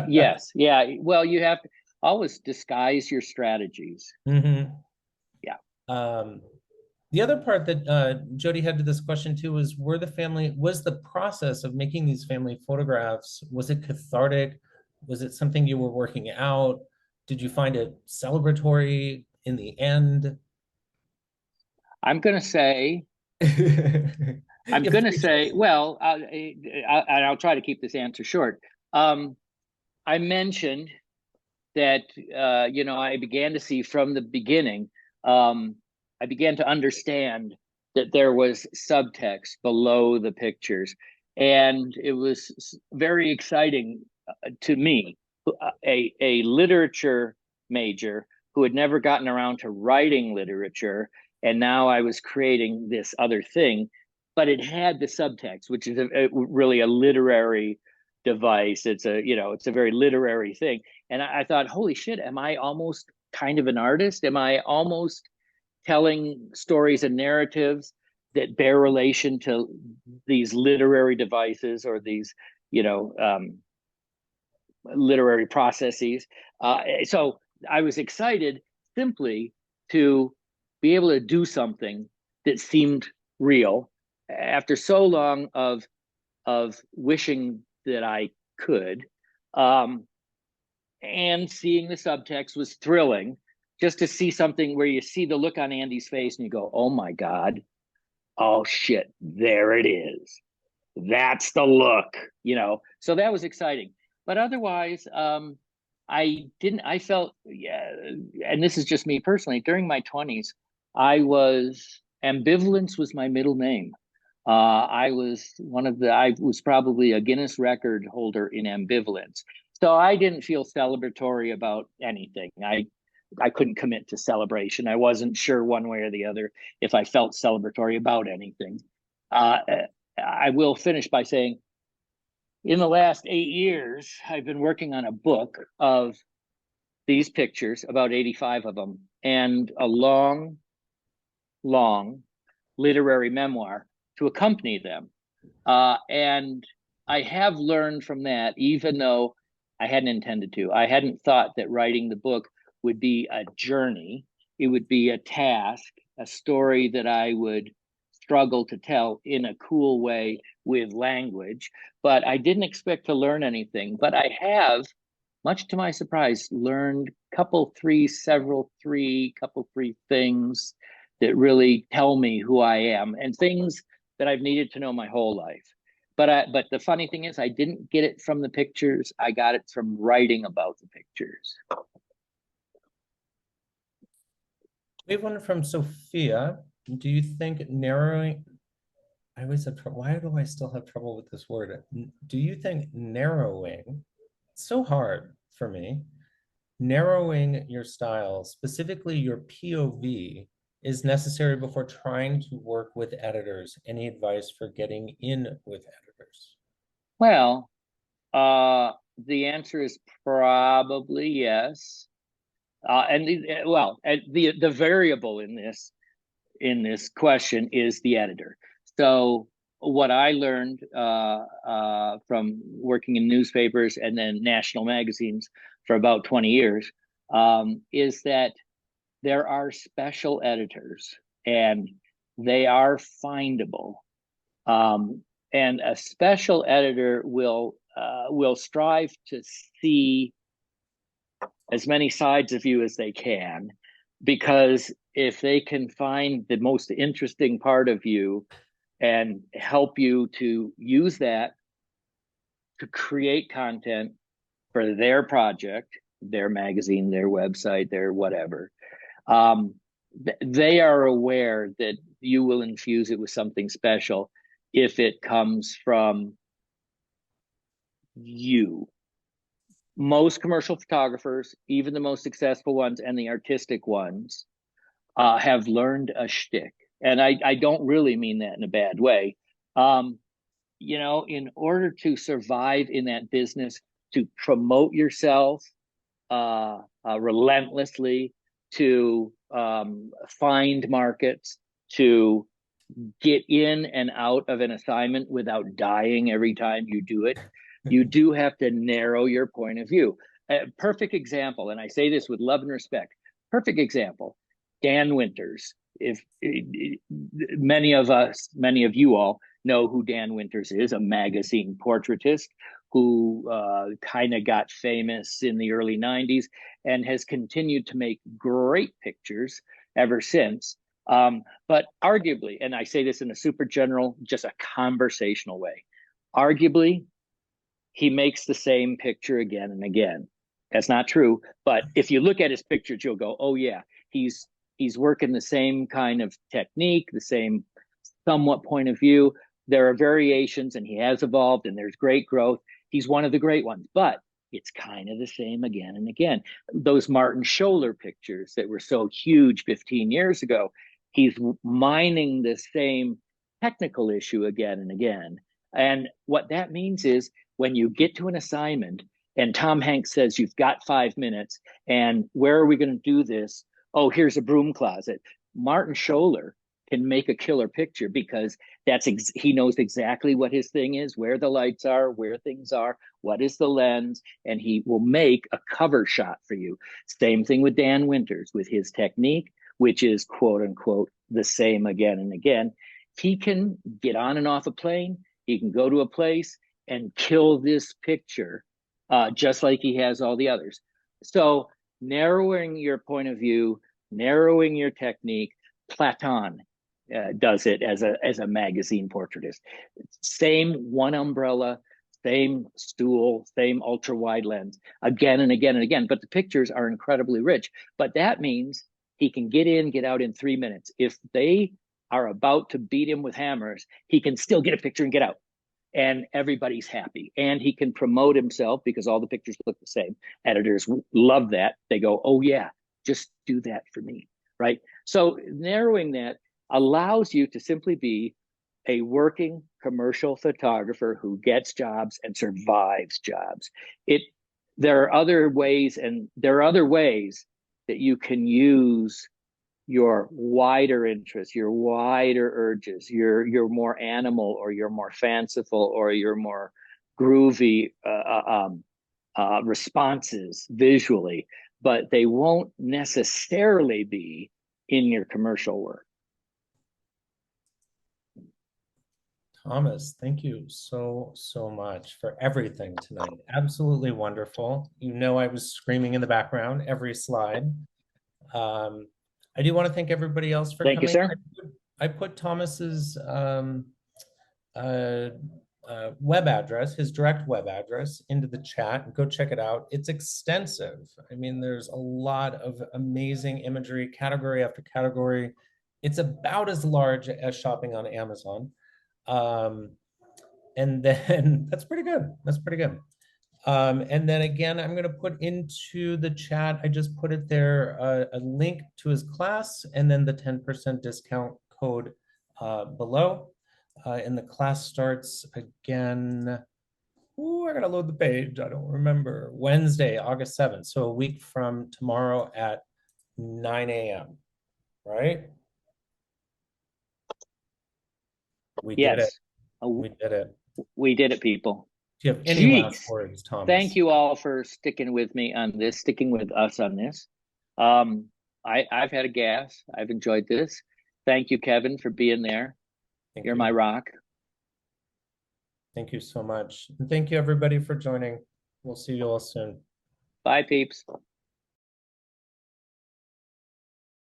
yes, yeah. Well, you have to always disguise your strategies. hmm Yeah. Um, the other part that Jody had to this question too was, was the process of making these family photographs, was it cathartic? Was it something you were working out? Did you find it celebratory in the end? I'm going to say, You have three choices. well, I'll try to keep this answer short. I mentioned that, I began to see from the beginning, I began to understand that there was subtext below the pictures. And it was very exciting to me, a literature major who had never gotten around to writing literature. And now I was creating this other thing, but it had the subtext, which is really a literary device. It's a very literary thing. And I thought, holy shit, am I almost kind of an artist? Am I almost telling stories and narratives that bear relation to these literary devices or these, literary processes? So I was excited simply to be able to do something that seemed real after so long of wishing that I could. And seeing the subtext was thrilling, just to see something where you see the look on Andy's face and you go, oh my God, oh shit, there it is. That's the look, So that was exciting. But otherwise, I felt, yeah, and this is just me personally, during my 20s, ambivalence was my middle name. I was probably a Guinness record holder in ambivalence. So I didn't feel celebratory about anything. I couldn't commit to celebration. I wasn't sure one way or the other if I felt celebratory about anything. Uh, I will finish by saying, in the last 8 years, I've been working on a book of these pictures, about 85 of them, and a long, long literary memoir to accompany them. And I have learned from that, even though I hadn't intended to. I hadn't thought that writing the book would be a journey. It would be a task, a story that I would struggle to tell in a cool way with language. But I didn't expect to learn anything. But I have, much to my surprise, learned several three things that really tell me who I am, and things that I've needed to know my whole life. But the funny thing is, I didn't get it from the pictures. I got it from writing about the pictures. We have one from Sophia. Do you think narrowing, I always have trouble, why do I still have trouble with this word? Do you think narrowing, it's so hard for me, narrowing your style, specifically your POV, is necessary before trying to work with editors? Any advice for getting in with editors? Well, the answer is probably yes. The variable in this question is the editor. So what I learned from working in newspapers and then national magazines for about 20 years is that there are special editors, and they are findable. And a special editor will strive to see as many sides of you as they can, because if they can find the most interesting part of you and help you to use that to create content for their project, their magazine, their website, their whatever, they are aware that you will infuse it with something special if it comes from you. Most commercial photographers, even the most successful ones and the artistic ones, have learned a shtick. And I don't really mean that in a bad way. You know, in order to survive in that business, to promote yourself relentlessly, to find markets, to get in and out of an assignment without dying every time you do it, you do have to narrow your point of view. A perfect example, and I say this with love and respect, perfect example, Dan Winters. If many of you all know who Dan Winters is, a magazine portraitist who kind of got famous in the early 90s and has continued to make great pictures ever since. But arguably, and I say this in a super general, just a conversational way, arguably, he makes the same picture again and again. That's not true, but if you look at his pictures, you'll go, oh yeah, he's working the same kind of technique, the same somewhat point of view. There are variations, and he has evolved, and there's great growth. He's one of the great ones, but it's kind of the same again and again. Those Martin Scholler pictures that were so huge 15 years ago, he's mining the same technical issue again and again. And what that means is when you get to an assignment and Tom Hanks says, you've got 5 minutes, and where are we going to do this? Oh, here's a broom closet. Martin Scholler can make a killer picture because he knows exactly what his thing is, where the lights are, where things are, what is the lens, and he will make a cover shot for you. Same thing with Dan Winters with his technique, which is quote unquote the same again and again. He can get on and off a plane. He can go to a place and kill this picture just like he has all the others. So narrowing your point of view, narrowing your technique, Platon does it as a magazine portraitist. Same one umbrella, same stool, same ultra wide lens, again and again and again. But the pictures are incredibly rich. But that means he can get in, get out in 3 minutes. If they are about to beat him with hammers, he can still get a picture and get out. And everybody's happy. And he can promote himself because all the pictures look the same. Editors love that. They go, oh yeah, just do that for me, right? So narrowing that allows you to simply be a working commercial photographer who gets jobs and survives jobs. There are other ways, and there are other ways that you can use your wider interests, your wider urges, your more animal or your more fanciful or your more groovy responses visually, but they won't necessarily be in your commercial work. Thomas, thank you so much for everything tonight. Absolutely wonderful. You know, I was screaming in the background every slide. I do want to thank everybody else for coming. Thank you, sir. I put Thomas's web address, his direct web address, into the chat. Go check it out. It's extensive. I mean, there's a lot of amazing imagery, category after category. It's about as large as shopping on Amazon. And then that's pretty good. That's pretty good. And then again, I'm going to put into the chat, I just put it there, a link to his class, and then the 10% discount code below. And the class starts again, ooh, I got to load the page, I don't remember, Wednesday, August 7th. So a week from tomorrow at 9 a.m., right? We did it. We did it. We did it, people. Do you have any last Jeez. words, Thomas? Thank you all for sticking with me on this, sticking with us on this. I've had a gas. I've enjoyed this. Thank you, Kevin, for being there. Thank You're you. my rock. Thank you so much. And thank you, everybody, for joining. We'll see you all soon. Bye, peeps.